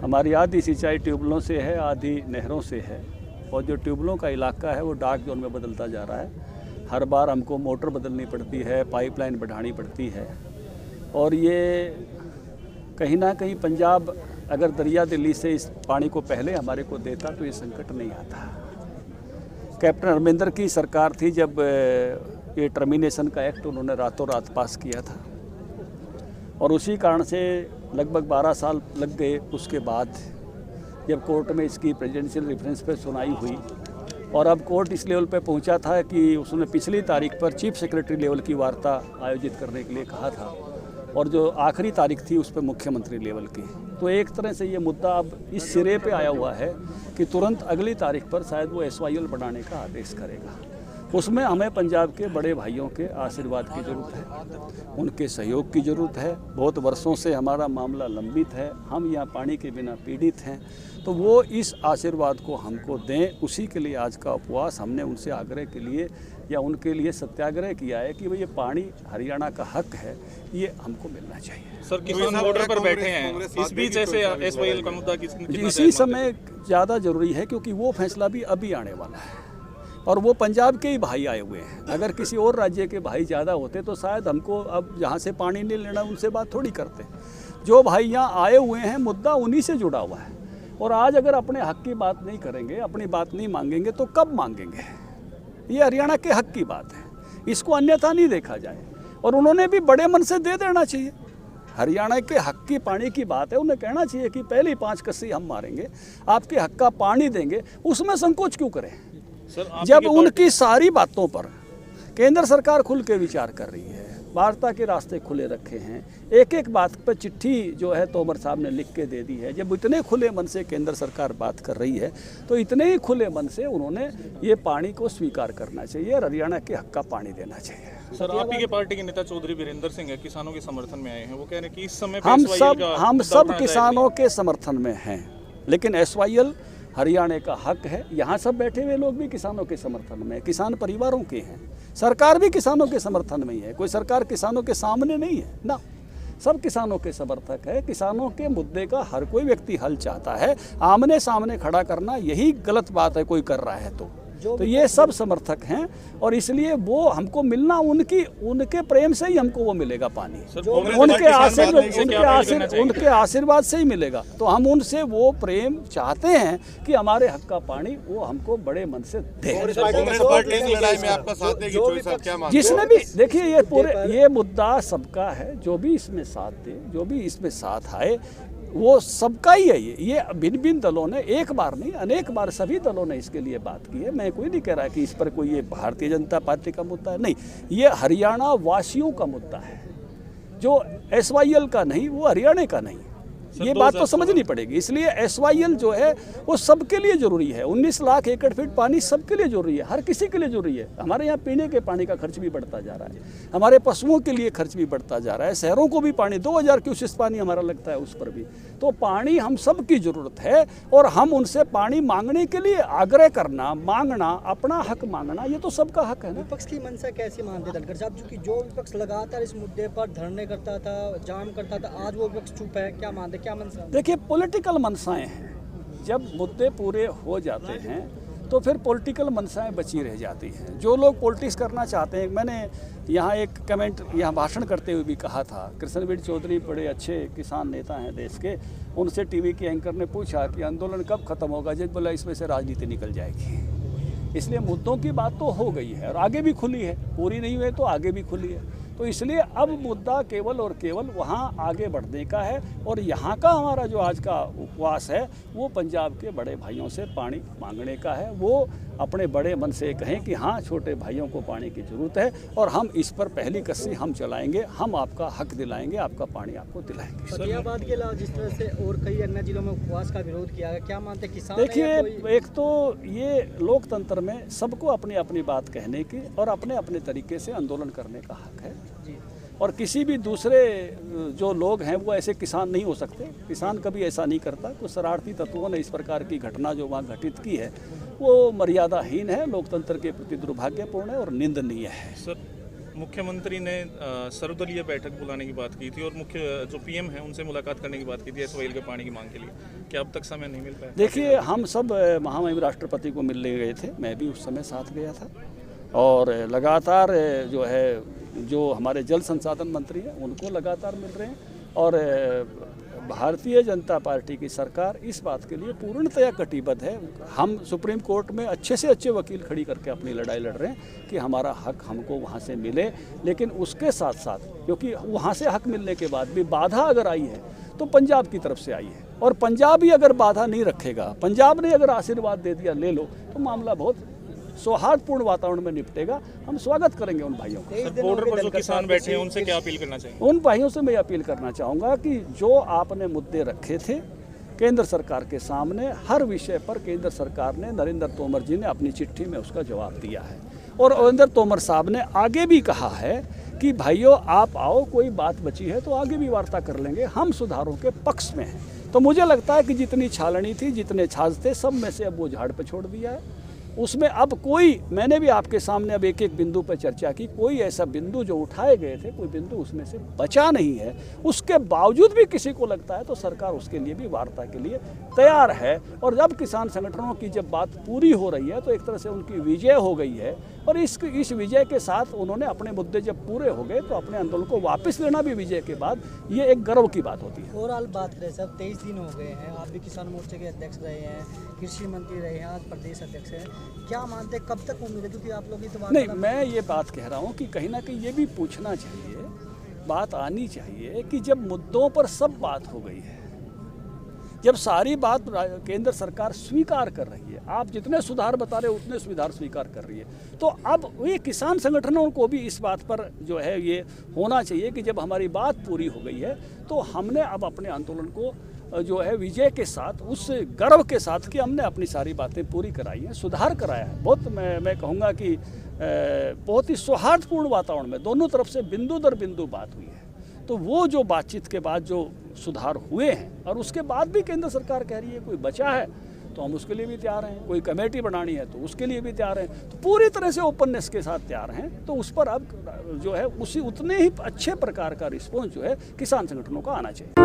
हमारी आधी सिंचाई ट्यूबवेलों से है, आधी नहरों से है, और जो ट्यूबवेलों का इलाका है वो डार्क जोन में बदलता जा रहा है। हर बार हमको मोटर बदलनी पड़ती है, पाइपलाइन बढ़ानी पड़ती है, और ये कहीं ना कहीं पंजाब अगर दरिया दिल्ली से इस पानी को पहले हमारे को देता तो ये संकट नहीं आता। कैप्टन अमरिंदर की सरकार थी जब ये टर्मिनेशन का एक्ट उन्होंने रातों रात पास किया था, और उसी कारण से लगभग 12 साल लग गए। उसके बाद जब कोर्ट में इसकी प्रेसिडेंशियल रेफरेंस पे सुनाई हुई, और अब कोर्ट इस लेवल पे पहुंचा था कि उसने पिछली तारीख पर चीफ सेक्रेटरी लेवल की वार्ता आयोजित करने के लिए कहा था, और जो आखिरी तारीख थी उस पर मुख्यमंत्री लेवल की। तो एक तरह से ये मुद्दा अब इस सिरे पे आया हुआ है कि तुरंत अगली तारीख पर शायद वो SYL बढ़ाने का आदेश करेगा। उसमें हमें पंजाब के बड़े भाइयों के आशीर्वाद की ज़रूरत है, उनके सहयोग की ज़रूरत है। बहुत वर्षों से हमारा मामला लंबित है, हम यहाँ पानी के बिना पीड़ित हैं, तो वो इस आशीर्वाद को हमको दें। उसी के लिए आज का उपवास हमने उनसे आग्रह के लिए या उनके लिए सत्याग्रह किया है कि भाई ये पानी हरियाणा का हक है, ये हमको मिलना चाहिए। सर, किसान बॉर्डर पर बैठे हैं, इस बीच ऐसे SYL का मुद्दा इसी समय ज़्यादा ज़रूरी है, क्योंकि वो फैसला भी अभी आने वाला है, और वो पंजाब के ही भाई आए हुए हैं। अगर किसी और राज्य के भाई ज़्यादा होते तो शायद हमको अब जहाँ से पानी नहीं लेना उनसे बात थोड़ी करते। जो भाई यहाँ आए हुए हैं, मुद्दा उन्हीं से जुड़ा हुआ है, और आज अगर अपने हक की बात नहीं करेंगे, अपनी बात नहीं मांगेंगे तो कब मांगेंगे? ये हरियाणा के हक की बात है, इसको अन्यथा नहीं देखा जाए, और उन्होंने भी बड़े मन से दे देना चाहिए। हरियाणा के हक की पानी की बात है, उन्हें कहना चाहिए कि पहली 5 कस्सी हम मारेंगे, आपके हक का पानी देंगे। उसमें संकोच क्यों करें जब उनकी सारी बातों पर केंद्र सरकार खुल के विचार कर रही है, वार्ता के रास्ते खुले रखे हैं, एक एक बात पर चिट्ठी जो है तोमर साहब ने लिख के दे दी है। जब इतने खुले मन से केंद्र सरकार बात कर रही है तो इतने ही खुले मन से उन्होंने ये पानी को स्वीकार करना चाहिए और हरियाणा के हक का पानी देना चाहिए। सर, आप ही के पार्टी के नेता चौधरी वीरेंद्र सिंह है, किसानों के समर्थन में आए हैं। वो कह रहे हैं कि इस समय हम सब किसानों के समर्थन में हैं, लेकिन SYL हरियाणा का हक है। यहाँ सब बैठे हुए लोग भी किसानों के समर्थन में, किसान परिवारों के हैं। सरकार भी किसानों के समर्थन में ही है, कोई सरकार किसानों के सामने नहीं है ना, सब किसानों के समर्थक है। किसानों के मुद्दे का हर कोई व्यक्ति हल चाहता है, आमने सामने खड़ा करना यही गलत बात है कोई कर रहा है तो ये सब समर्थक हैं, और इसलिए वो हमको मिलना उनके प्रेम से ही हमको वो मिलेगा पानी, उनके आशीर्वाद से ही मिलेगा। तो हम उनसे वो प्रेम चाहते हैं कि हमारे हक का पानी वो हमको बड़े मन से दे। जिसने भी देखिए ये मुद्दा सबका है, जो भी इसमें साथ दे, जो भी इसमें साथ आए, वो सबका ही है। ये भिन्न भिन्न दलों ने एक बार नहीं अनेक बार सभी दलों ने इसके लिए बात की है। मैं कोई नहीं कह रहा कि इस पर कोई ये भारतीय जनता पार्टी का मुद्दा है, नहीं, ये हरियाणा वासियों का मुद्दा है, जो SYL का नहीं, वो हरियाणा का नहीं। ये बात तो समझनी पड़ेगी। इसलिए SYL जो है वो सबके लिए ज़रूरी है। 19 लाख एकड़ फीट पानी सबके लिए ज़रूरी है, हर किसी के लिए ज़रूरी है। हमारे यहाँ पीने के पानी का खर्च भी बढ़ता जा रहा है, हमारे पशुओं के लिए खर्च भी बढ़ता जा रहा है, शहरों को भी पानी 2000 क्यूसेक पानी हमारा लगता है, उस पर भी। तो पानी हम सब की ज़रूरत है, और हम उनसे पानी मांगने के लिए आग्रह करना, मांगना, अपना हक मांगना, ये तो सबका हक है ना। विपक्ष की मंशा कैसे मानते धनखड़ साहब, क्योंकि जो विपक्ष लगातार इस मुद्दे पर धरने करता था, जाम करता था, आज वो विपक्ष चुप है, क्या मानते, क्या मंशा? देखिए, पॉलिटिकल मनसाएं हैं, जब मुद्दे पूरे हो जाते हैं तो फिर पॉलिटिकल मनसाएं बची रह जाती हैं। जो लोग पॉलिटिक्स करना चाहते हैं, मैंने यहाँ एक कमेंट यहाँ भाषण करते हुए भी कहा था, कृष्णवीर चौधरी बड़े अच्छे किसान नेता हैं देश के, उनसे टीवी के एंकर ने पूछा कि आंदोलन कब खत्म होगा, जब बोला इसमें से राजनीति निकल जाएगी। इसलिए मुद्दों की बात तो हो गई है और आगे भी खुली है, पूरी नहीं हुई तो आगे भी खुली है। तो इसलिए अब मुद्दा केवल और केवल वहाँ आगे बढ़ने का है, और यहाँ का हमारा जो आज का उपवास है वो पंजाब के बड़े भाइयों से पानी मांगने का है। वो अपने बड़े मन से कहें कि हाँ, छोटे भाइयों को पानी की ज़रूरत है, और हम इस पर पहली कस्सी हम चलाएंगे, हम आपका हक दिलाएंगे, आपका पानी आपको दिलाएंगे। फतेहाबाद के अलावा जिस तरह से और कई अन्य जिलों में उपवास का विरोध किया गया, क्या मानते किसान? देखिए, एक तो ये लोकतंत्र में सबको अपनी अपनी बात कहने की और अपने अपने तरीके से आंदोलन करने का हक है जी। और किसी भी दूसरे जो लोग हैं वो ऐसे किसान नहीं हो सकते। किसान कभी ऐसा नहीं करता। कुछ शरारती तत्वों ने इस प्रकार की घटना जो वहाँ घटित की है वो मर्यादाहीन है, लोकतंत्र के प्रति दुर्भाग्यपूर्ण है और निंदनीय है। मुख्यमंत्री ने सर्वदलीय बैठक बुलाने की बात की थी और मुख्य जो पीएम है उनसे मुलाकात करने की बात की थी SYL के पानी की मांग के लिए। क्या अब तक समय नहीं मिल पाया? देखिए, हम सब महामहिम राष्ट्रपति को मिलने गए थे, मैं भी उस समय साथ गया था और लगातार जो हमारे जल संसाधन मंत्री हैं उनको लगातार मिल रहे हैं और भारतीय जनता पार्टी की सरकार इस बात के लिए पूर्णतया कटिबद्ध है। हम सुप्रीम कोर्ट में अच्छे से अच्छे वकील खड़ी करके अपनी लड़ाई लड़ रहे हैं कि हमारा हक हमको वहाँ से मिले, लेकिन उसके साथ साथ क्योंकि वहाँ से हक मिलने के बाद भी बाधा अगर आई है तो पंजाब की तरफ से आई है और पंजाब ही अगर बाधा नहीं रखेगा, पंजाब ने अगर आशीर्वाद दे दिया ले लो, तो मामला बहुत सौहार्दपूर्ण वातावरण में निपटेगा। हम स्वागत करेंगे उन भाइयों का। सर, बॉर्डर पर जो किसान बैठे हैं उनसे क्या अपील करना चाहिए? उन भाइयों से मैं अपील करना चाहूँगा कि जो आपने मुद्दे रखे थे केंद्र सरकार के सामने, हर विषय पर केंद्र सरकार ने, नरेंद्र तोमर जी ने अपनी चिट्ठी में उसका जवाब दिया है और नरेंद्र तोमर साहब ने आगे भी कहा है कि भाइयों आप आओ, कोई बात बची है तो आगे भी वार्ता कर लेंगे, हम सुधारों के पक्ष में हैं। तो मुझे लगता है कि जितनी छालनी थी, जितने छाछ थे, सब में से अब वो झाड़ पे छोड़ दिया है। उसमें अब कोई, मैंने भी आपके सामने अब एक एक बिंदु पर चर्चा की, कोई ऐसा बिंदु जो उठाए गए थे कोई बिंदु उसमें से बचा नहीं है। उसके बावजूद भी किसी को लगता है तो सरकार उसके लिए भी वार्ता के लिए तैयार है और जब किसान संगठनों की जब बात पूरी हो रही है तो एक तरह से उनकी विजय हो गई है और इस विजय के साथ उन्होंने अपने मुद्दे जब पूरे हो गए तो अपने आंदोलन को वापस लेना भी विजय के बाद ये एक गर्व की बात होती है। ओवरऑल बात करें सर, 23 दिन हो गए हैं, आप भी किसान मोर्चे के अध्यक्ष रहे हैं, कृषि मंत्री रहे हैं, आज प्रदेश अध्यक्ष हैं, क्या मानते हैं कब तक उम्मीद है? क्योंकि आप लोग तो नहीं, मैं ये बात कह रहा हूँ कि कहीं ना कहीं ये भी पूछना चाहिए, बात आनी चाहिए कि जब मुद्दों पर सब बात हो गई है, जब सारी बात केंद्र सरकार स्वीकार कर रही है, आप जितने सुधार बता रहे हो उतने सुधार स्वीकार कर रही है, तो अब ये किसान संगठनों को भी इस बात पर ये होना चाहिए कि जब हमारी बात पूरी हो गई है तो हमने अब अपने आंदोलन को विजय के साथ, उस गर्व के साथ कि हमने अपनी सारी बातें पूरी कराई हैं, सुधार कराया है। बहुत मैं कहूँगा कि बहुत ही सौहार्दपूर्ण वातावरण में दोनों तरफ से बिंदु दर बिंदु बात हुई है। तो वो जो बातचीत के बाद जो सुधार हुए हैं और उसके बाद भी केंद्र सरकार कह रही है कोई बचा है तो हम उसके लिए भी तैयार हैं, कोई कमेटी बनानी है तो उसके लिए भी तैयार हैं, तो पूरी तरह से ओपननेस के साथ तैयार हैं। तो उस पर अब उसी उतने ही अच्छे प्रकार का रिस्पॉन्स किसान संगठनों का आना चाहिए।